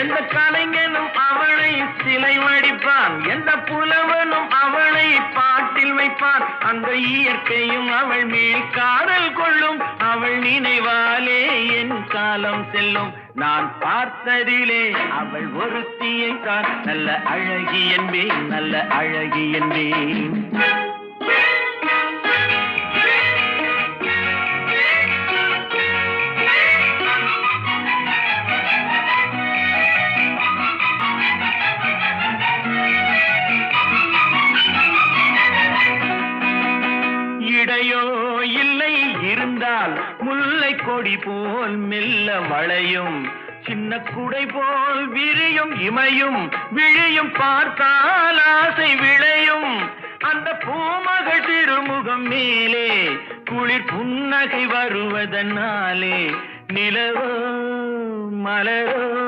எந்த கலைஞனும் அவளை சிலை வடிப்பான், எந்த புலவனும் அவளை பாட்டில் வைப்பான். அந்த இயற்கையும் அவள் மேல் காதல் கொள்ளும், அவள் நினைவாலே என் காலம் செல்லும். நான் பார்த்ததிலே அவள் ஒருத்தியை தான் நல்ல அழகி என்பேன், நல்ல அழகி என்பேன். இடையோ இல்லை இருந்தால் முல்லை கொடி போல் மெல்ல வளையும், சின்ன குடை போல் விரியும் இமையும் விழியும் பார்த்தால் ஆசை விளையும். அந்த பூமகள் திருமுகம் மேலே குளிர் புன்னகை வருவதனாலே நிலவோ மலரோ